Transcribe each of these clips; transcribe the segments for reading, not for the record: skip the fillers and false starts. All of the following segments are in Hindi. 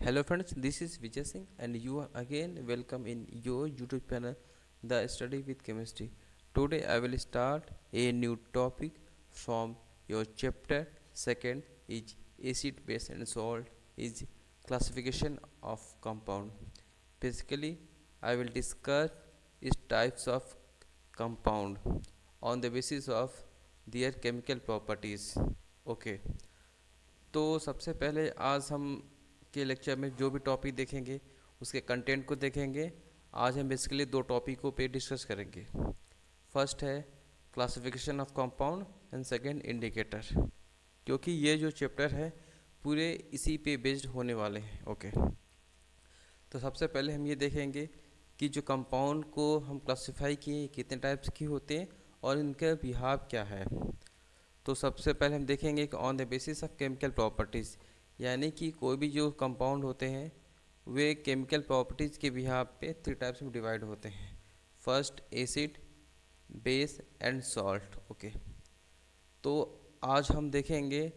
Hello friends, this is Vijay Singh and you are again welcome in your YouTube channel The Study with Chemistry. Today I will start a new topic from your chapter. Second is acid, base and salt is classification of compound. Basically I will discuss is types of compound on the basis of their chemical properties. Okay. तो सबसे पहले आज हम के लेक्चर में जो भी टॉपिक देखेंगे उसके कंटेंट को देखेंगे। आज हम बेसिकली दो टॉपिकों पे डिस्कस करेंगे। फर्स्ट है classification of compound and second indicator, क्योंकि ये जो चैप्टर है पूरे इसी पे बेस्ड होने वाले हैं। ओके, तो सबसे पहले हम ये देखेंगे कि जो कंपाउंड को हम क्लासिफाई किए कितने टाइप्स की होते हैं और इनका बिहाव क्या है। तो सबसे पहले हम देखेंगे कि on the basis of chemical properties, यानी कि कोई भी जो कंपाउंड होते हैं वे केमिकल प्रॉपर्टीज़ के बिहाव पे थ्री टाइप्स में डिवाइड होते हैं। First acid, base and salt. Okay, तो आज हम देखेंगे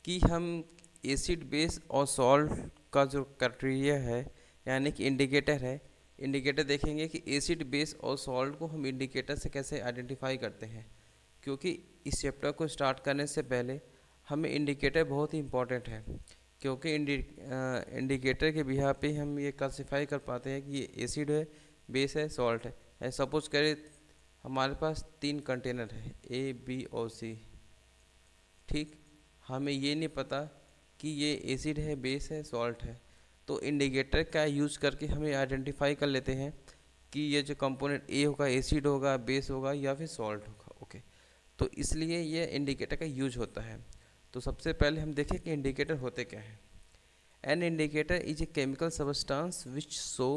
कि हम एसिड, बेस और सॉल्ट का जो क्राइटेरिया है यानी कि इंडिकेटर है, इंडिकेटर देखेंगे कि एसिड, बेस और सॉल्ट को हम इंडिकेटर से कैसे आइडेंटिफाई करते हैं। क्योंकि इस चैप्टर को स्टार्ट करने से पहले हमें इंडिकेटर बहुत ही इम्पोर्टेंट है, क्योंकि इंडिकेटर के बिहार पे हम ये क्लासिफाई कर पाते हैं कि ये एसिड है, बेस है, सॉल्ट है। सपोज करें हमारे पास तीन कंटेनर है ए, बी और सी। ठीक, हमें ये नहीं पता कि ये एसिड है, बेस है, सॉल्ट है, तो इंडिकेटर का यूज़ करके हमें आइडेंटिफाई कर लेते हैं कि ये जो कंपोनेंट ए होगा एसिड होगा, बेस होगा या फिर सॉल्ट होगा। ओके, तो इसलिए ये इंडिकेटर का यूज होता है। तो सबसे पहले हम देखें कि इंडिकेटर होते क्या हैं। An indicator is a chemical substance which show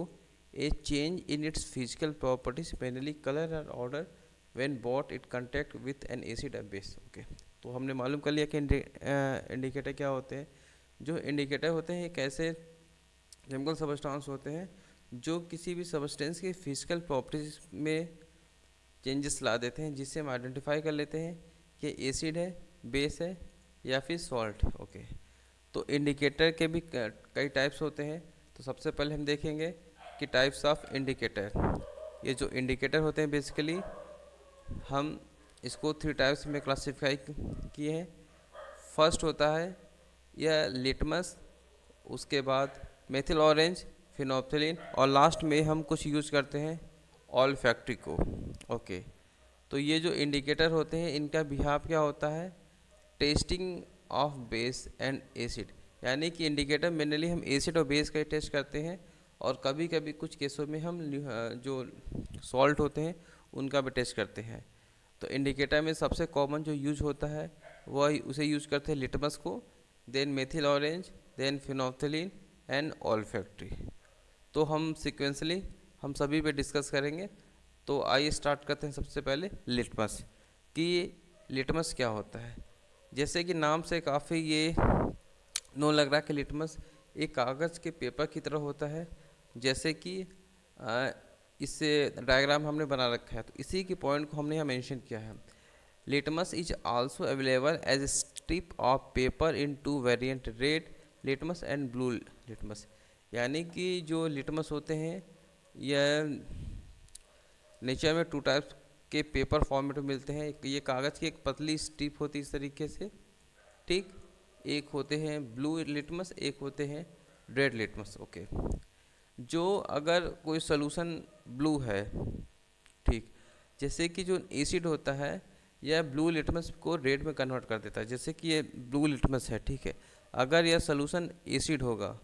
a change in its physical properties, mainly colour और odour, when brought it contact with an acid और बेस। ओके, तो हमने मालूम कर लिया कि इंडिकेटर क्या होते हैं। जो इंडिकेटर होते हैं एक ऐसे केमिकल सबस्टांस होते हैं जो किसी भी सबस्टेंस के फिजिकल प्रॉपर्टीज में चेंजेस ला देते हैं, जिससे हम आइडेंटिफाई कर लेते हैं कि एसिड है, बेस है या फिर सॉल्ट है। ओके, तो इंडिकेटर के भी कई टाइप्स होते हैं। तो सबसे पहले हम देखेंगे कि टाइप्स ऑफ इंडिकेटर। ये जो इंडिकेटर होते हैं बेसिकली हम इसको थ्री टाइप्स में क्लासिफाई किए हैं। फर्स्ट होता है यह लिटमस, उसके बाद मेथिल ऑरेंज, फिनोप्थिलीन और लास्ट में हम कुछ यूज करते हैं ऑल्फैक्ट्री को। ओके, तो ये जो इंडिकेटर होते हैं इनका बिहाव क्या होता है, testing of base and acid, यानी कि इंडिकेटर मेनली हम एसिड और बेस का टेस्ट करते हैं और कभी कभी कुछ केसों में हम जो सॉल्ट होते हैं उनका भी टेस्ट करते हैं। तो इंडिकेटर में सबसे कॉमन जो यूज होता है वह उसे यूज करते हैं लिटमस को, then methyl orange, then phenolphthalein and olfactory. तो हम सिक्वेंसली हम सभी पे डिस्कस करेंगे। तो आइए स्टार्ट करते हैं सबसे पहले लिटमस, कि लिटमस क्या होता है। जैसे कि नाम से काफ़ी ये नो लग रहा है कि लिटमस एक कागज़ के पेपर की तरह होता है। जैसे कि इससे डायग्राम हमने बना रखा है, तो इसी के पॉइंट को हमने यहाँ मेंशन किया है। Litmus is also available as a strip of paper in two variant, red litmus and blue litmus. यानी कि जो लिटमस होते हैं यह नेचर में टू टाइप्स के पेपर फॉर्मेट में मिलते हैं। ये कागज़ की एक पतली स्ट्रिप होती है इस तरीके से, ठीक, एक होते हैं ब्लू लिटमस, एक होते हैं रेड लिटमस। ओके, जो अगर कोई सोल्यूशन ब्लू है, ठीक, जैसे कि जो एसिड होता है यह ब्लू लिटमस को रेड में कन्वर्ट कर देता है। जैसे कि ये ब्लू लिटमस है, ठीक है, अगर यह सोल्यूशन एसिड होगा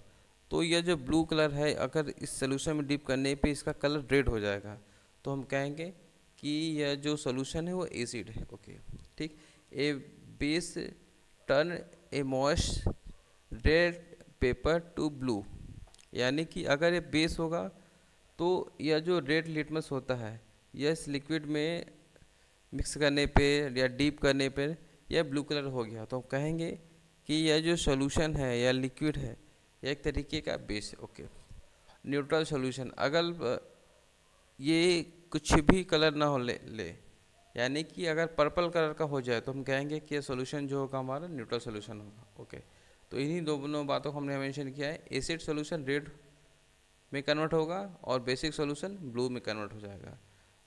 तो यह जो ब्लू कलर है अगर इस सोल्यूशन में डिप करने पे इसका कलर रेड हो जाएगा, तो हम कहेंगे कि यह जो सोल्यूशन है वो एसिड है। ओके, ठीक, a base turn a moist red paper to blue, यानी कि अगर ये बेस होगा तो यह जो रेड लिटमस होता है यह इस लिक्विड में मिक्स करने पे या डीप करने पे यह ब्लू कलर हो गया, तो हम कहेंगे कि यह जो सॉल्यूशन है या लिक्विड है यह एक तरीके का बेस है। ओके, न्यूट्रल सॉल्यूशन अगर ये कुछ भी कलर ना हो ले, यानी कि अगर पर्पल कलर का हो जाए तो हम कहेंगे कि ये सॉल्यूशन जो होगा हमारा न्यूट्रल सॉल्यूशन होगा। ओके, तो इन्हीं दोनों बातों को हमने मेंशन किया है। एसिड सॉल्यूशन रेड में कन्वर्ट होगा और बेसिक सॉल्यूशन ब्लू में कन्वर्ट हो जाएगा।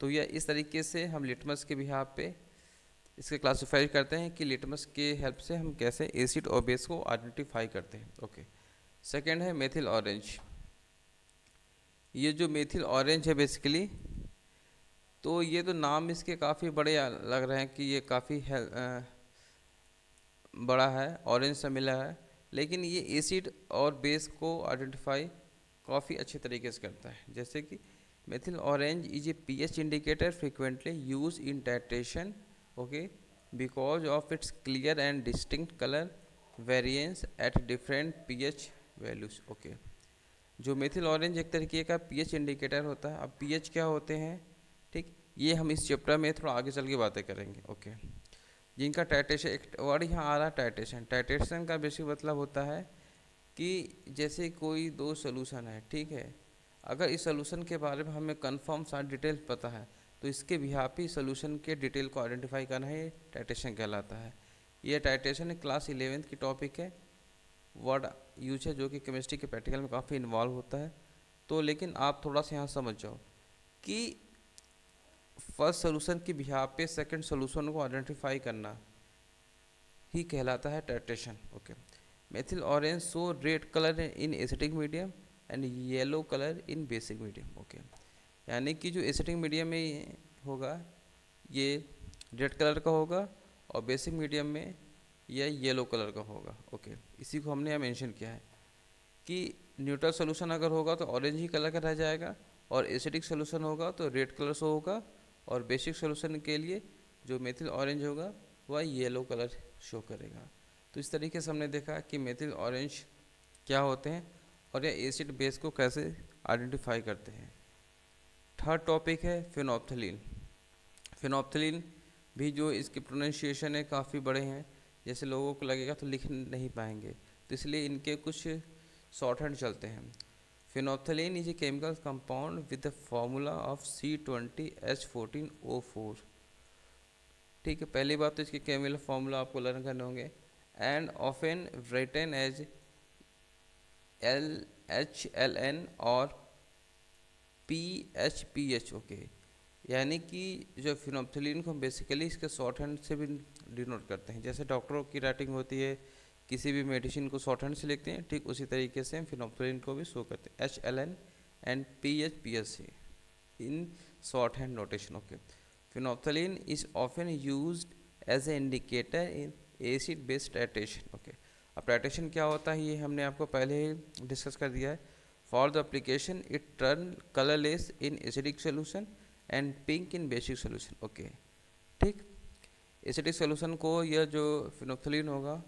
तो यह इस तरीके से हम लिटमस के बिहाफ पे इसके क्लासीफाई करते हैं कि लिटमस के हेल्प से हम कैसे एसिड और बेस को आइडेंटिफाई करते हैं। ओके, सेकेंड है मेथिल ऑरेंज। ये जो मेथिल ऑरेंज है बेसिकली, तो ये तो नाम इसके काफ़ी बड़े लग रहे हैं कि ये काफ़ी बड़ा है, ऑरेंज सा मिला है, लेकिन ये एसिड और बेस को आइडेंटिफाई काफ़ी अच्छे तरीके से करता है। जैसे कि methyl orange is a pH indicator frequently use in titration, okay, because of its clear and distinct colour variance at different pH values. Okay, जो मेथिल ऑरेंज एक तरीके का पीएच इंडिकेटर होता है। अब पीएच क्या होते हैं, ठीक, ये हम इस चैप्टर में थोड़ा आगे चल के बातें करेंगे। ओके, जिनका टाइट्रेशन, एक वर्ड यहाँ आ रहा है टाइट्रेशन। टाइट्रेशन का बेसिक मतलब होता है कि जैसे कोई दो सोल्यूशन है, ठीक है, अगर इस सोल्यूशन के बारे में हमें कंफर्म सारी डिटेल पता है तो इसके बिहाफ ही सोल्यूशन के डिटेल को आइडेंटिफाई करना है, टाइट्रेशन कहलाता है। यह टाइट्रेशन क्लास 11th की टॉपिक है, वर्ड यूज है जो कि केमिस्ट्री के प्रैक्टिकल में काफ़ी इन्वॉल्व होता है। तो लेकिन आप थोड़ा सा यहाँ समझ जाओ कि फर्स्ट सोल्यूशन की बिहाफ पे सेकंड सोल्यूशन को आइडेंटिफाई करना ही कहलाता है titration. Okay, methyl orange so red colour in acidic medium and yellow colour in basic medium. Okay, यानी कि जो एसिडिक मीडियम में होगा ये रेड कलर का होगा और बेसिक मीडियम में यह येलो कलर का होगा। ओके, इसी को हमने यहाँ मेंशन किया है कि न्यूट्रल सोल्यूशन अगर होगा तो ऑरेंज ही कलर का रह जाएगा, और एसिडिक सोल्यूशन होगा तो रेड कलर से होगा, और बेसिक सोल्यूशन के लिए जो मेथिल ऑरेंज होगा वह येलो कलर शो करेगा। तो इस तरीके से हमने देखा कि मेथिल ऑरेंज क्या होते हैं और यह एसिड बेस को कैसे आइडेंटिफाई करते हैं। थर्ड टॉपिक है फिनोप्थलीन। फिनोप्थलीन भी जो इसकी प्रोनाउंसिएशन है काफ़ी बड़े हैं, जैसे लोगों को लगेगा तो लिख नहीं पाएंगे, तो इसलिए इनके कुछ शॉर्ट हैंड चलते हैं। Phenolphthalein is a chemical compound with the formula of C20H14O4। ठीक है, पहली बात तो इसके केमिकल फार्मूला आपको लर्न करने होंगे। And often written as LHLN और PHPH। ओके, यानी कि जो फिनोप्थलीन को हम बेसिकली इसके शॉर्ट हैंड से भी डिनोट करते हैं। जैसे डॉक्टरों की राइटिंग होती है, किसी भी मेडिसिन को शॉर्ट हैंड से लिखते हैं, ठीक उसी तरीके से हम फिनोप्थलीन को भी शो करते हैं, HLN and PHPH in short hand notation. Okay, phenolphthalein is often used as an indicator in acid base titration। Okay, अब टाइट्रेशन क्या होता है ये हमने आपको पहले ही डिस्कस कर दिया है। For the application it turn colourless in acidic solution and pink in basic solution. Okay, ठीक, एसिडिक सोल्यूशन को यह जो फिनोप्थलीन होगा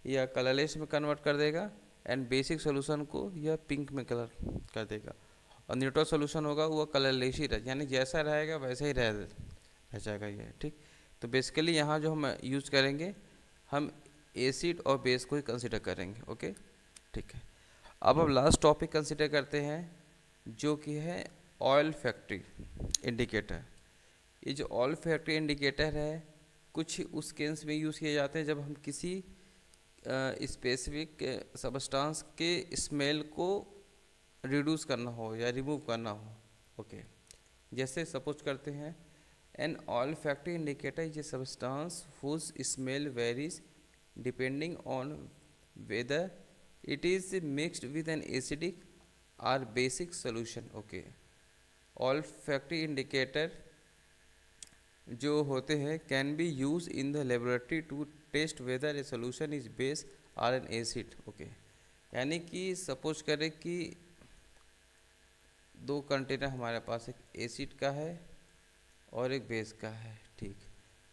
यह कलरलेस में कन्वर्ट कर देगा, एंड बेसिक सोल्यूशन को यह पिंक में कलर कर देगा, और न्यूट्रल सोल्यूशन होगा वो कलरलेस ही रह, यानी जैसा रहेगा वैसा ही रह जाएगा ये। ठीक, तो बेसिकली यहाँ जो हम यूज़ करेंगे हम एसिड और बेस को ही कंसिडर करेंगे। ओके, ठीक है। अब हम लास्ट टॉपिक कंसिडर करते हैं जो कि है ऑयल फैक्ट्री इंडिकेटर। ये जो ऑयल फैक्ट्री इंडिकेटर है कुछ उस केस में यूज़ किए जाते हैं जब हम किसी स्पेसिफिक सबस्टांस के स्मेल को रिड्यूस करना हो या रिमूव करना हो। ओके, जैसे सपोज करते हैं an olfactory indicator is a substance whose smell varies depending on whether it is mixed with an acidic or basic solution। okay, olfactory indicator जो होते हैं can be used in the laboratory to test whether a solution is base or an acid। okay, यानी कि सपोज करें कि दो कंटेनर हमारे पास, एक एसिड का है और एक बेस का है। ठीक,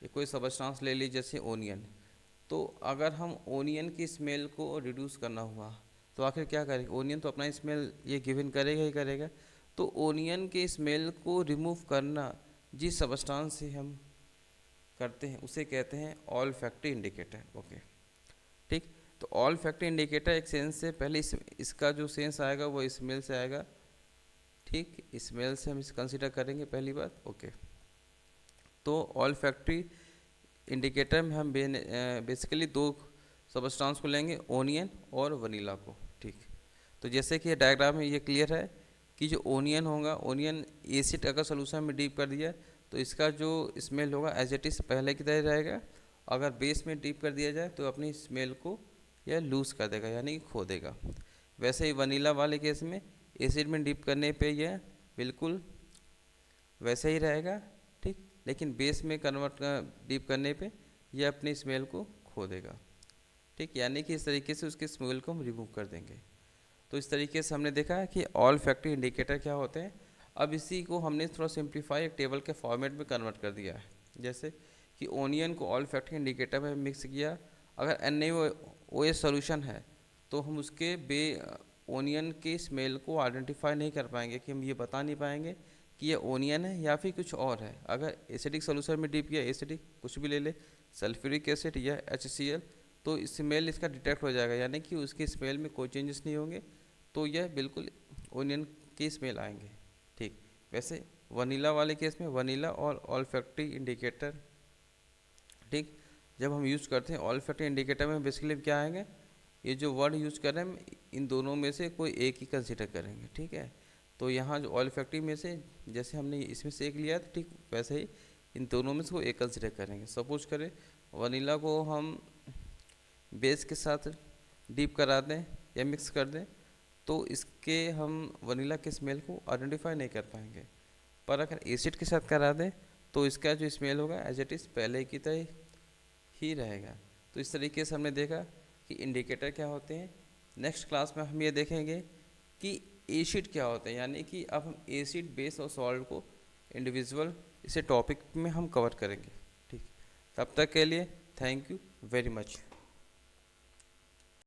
ये कोई सबस्टांस ले लीजिए जैसे ओनियन, तो अगर हम ओनियन की स्मेल को रिड्यूस करना हुआ तो आखिर क्या करेंगे, ओनियन तो अपना स्मेल ये गिवन करेगा ही करेगा, तो ओनियन के स्मेल को रिमूव करना जिस सबस्टांस से हम करते हैं उसे कहते हैं ऑल फैक्ट्री इंडिकेटर। ओके, ठीक, तो ऑल फैक्ट्री इंडिकेटर एक सेंस से पहले इसका जो सेंस आएगा वो स्मेल से आएगा। ठीक, स्मेल से हम इसे कंसिडर करेंगे पहली बात। ओके, तो ऑल फैक्ट्री इंडिकेटर में हम बेसिकली दो सबस्टांस को लेंगे ओनियन और वनीला को। ठीक, तो जैसे कि डायग्राम में ये क्लियर है कि जो ओनियन होगा, ओनियन एसिड अगर सोल्यूशन में डीप कर दिया तो इसका जो स्मेल होगा एज इट इज़ पहले की तरह रहेगा। अगर बेस में डीप कर दिया जाए तो अपनी स्मेल को यह लूज़ कर देगा, यानी कि खो देगा। वैसे ही वनीला वाले केस में एसिड में डीप करने पे यह बिल्कुल वैसे ही रहेगा, ठीक, लेकिन बेस में डीप करने पे यह अपनी स्मेल को खो देगा। ठीक, यानी कि इस तरीके से उसकी स्मेल को हम रिमूव कर देंगे। तो इस तरीके से हमने देखा है कि ऑल फैक्ट्री इंडिकेटर क्या होते हैं। अब इसी को हमने थोड़ा सिंप्लीफाई एक टेबल के फॉर्मेट में कन्वर्ट कर दिया है। जैसे कि ओनियन को ऑल फैक्ट्री इंडिकेटर में मिक्स किया, अगर NaOH सोल्यूशन है तो हम उसके ओनियन की स्मेल को आइडेंटिफाई नहीं कर पाएंगे, कि हम ये बता नहीं पाएंगे कि ये ओनियन है या फिर कुछ और है। अगर एसिडिक सोल्यूशन में डीप किया, एसिडिक कुछ भी ले ले, सल्फ्यूरिक एसिड या HCl, तो स्मेल इसका डिटेक्ट हो जाएगा, यानी कि उसकी स्मेल में कोई चेंजेस नहीं होंगे, तो यह बिल्कुल ओनियन की स्मेल आएंगे। ठीक, वैसे वनीला वाले केस में वनीला और ऑल्फैक्टरी इंडिकेटर, ठीक, जब हम यूज़ करते हैं ऑल्फैक्टरी इंडिकेटर में बेसिकली क्या आएंगे, ये जो वर्ड यूज़ कर रहे हैं हम इन दोनों में से कोई एक ही कंसिडर करेंगे। ठीक है, तो यहाँ जो ऑल्फैक्टरी में से जैसे हमने इसमें से एक लिया था, ठीक वैसे ही इन दोनों में से कोई एक कंसिडर करेंगे। सपोज करें वनीला को हम बेस के साथ डीप करा दें या मिक्स कर दें, तो इसके हम वनीला के स्मेल को आइडेंटिफाई नहीं कर पाएंगे। पर अगर एसिड के साथ करा दें तो इसका जो स्मेल होगा एज इट इज़ पहले की तरह ही रहेगा। तो इस तरीके से हमने देखा कि इंडिकेटर क्या होते हैं। नेक्स्ट क्लास में हम ये देखेंगे कि एसिड क्या होते हैं, यानी कि अब हम एसिड, बेस और सॉल्ट को इंडिविजुअल इसे टॉपिक में हम कवर करेंगे। ठीक, तब तक के लिए थैंक यू वेरी मच।